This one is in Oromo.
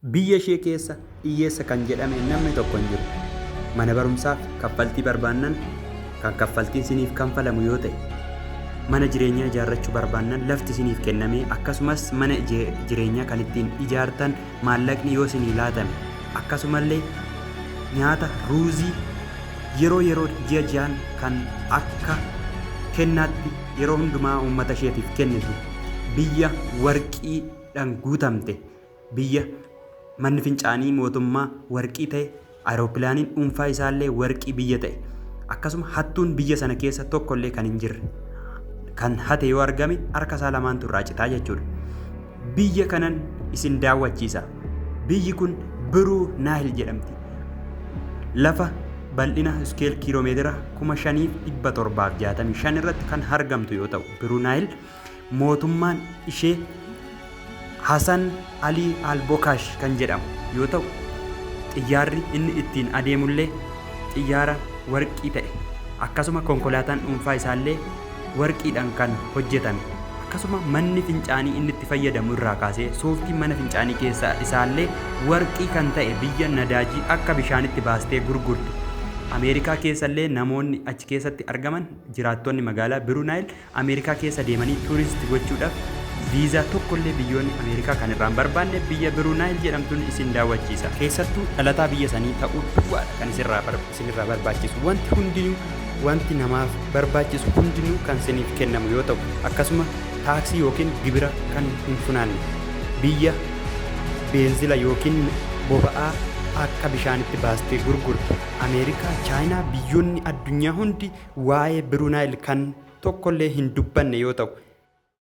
Biyya ishee keessa hiyyeessa kan jedhame namni tokko hin jiru. Mana barumsaaf kaffaltii barbaannan kan kaffaltiin isiniif kanfalamu yoo ta'e, mana jireenyaa ijaarrachuu barbaannan lafti isiniif kennamee akkasumas mana jireenyaa kan ittiin ijaartan maallaqni yoo isinii laatame, akkasumallee nyaata ruuzii yeroo ji'a ji'aan kan akka kennaatti yeroo hundumaa uummata isheetiif kennitu, biyya warqiidhaan guutamte, biyya manni fincaanii mootummaa warqii ta'e, aeropilaaniin dhuunfaa isaallee warqii biyya ta'e, akkasuma hattuun biyya sana keessa tokkollee kan hin jirre, kan hate yoo argame harka isaa lamaantu irraa citaa jechuudha. Biyya kanan isin daawwachiisa. Biyyi kun Biruu Naayil jedhamti. Lafa bal'ina iskeel kiiloomeetira 5,765 irratti kan argamtu yoo ta'u, Biruu Naayil mootummaan ishee Hasan Alii Albokaash kan jedhamu yoo ta'u, xiyyaarri inni ittiin adeemullee xiyyaara warqii ta'e, akkasuma konkolaataan dhuunfaa isaallee warqiidhaan kan hojjetame, akkasuma manni fincaanii inni itti fayyadamu irraa kaasee sooftiin mana fincaanii keessaa isaallee warqii kan ta'e biyya nadaajii akka bishaanitti baastee gurgurtu. Ameerikaa keessallee namoonni achi keessatti argaman jiraattonni magaalaa Biruu Naayil Ameerikaa keessa deemanii tuuristii gochuudhaaf viizaa tokkollee biyyoonni Ameerikaa kan irraan barbaanne biyya Biruu Naayil jedhamtuun isin daawwachiisa. Keessattuu dhalataa biyya sanii ta'uu duwwaadha kan isinirraa barbaachisu. Wanti hundinuu wanti namaaf barbaachisu hundinuu kan isiniif kennamu yoo ta'u, akkasuma taaksii yookiin gibira kan hin funaanne, biyya beenzila yookiin boba'aa akka bishaanitti baastee gurgurtu. Ameerikaa, Chaayinaa, biyyoonni addunyaa hundi waa'ee Biruu Naayil kan tokkollee hin dubbanne yoo ta'u,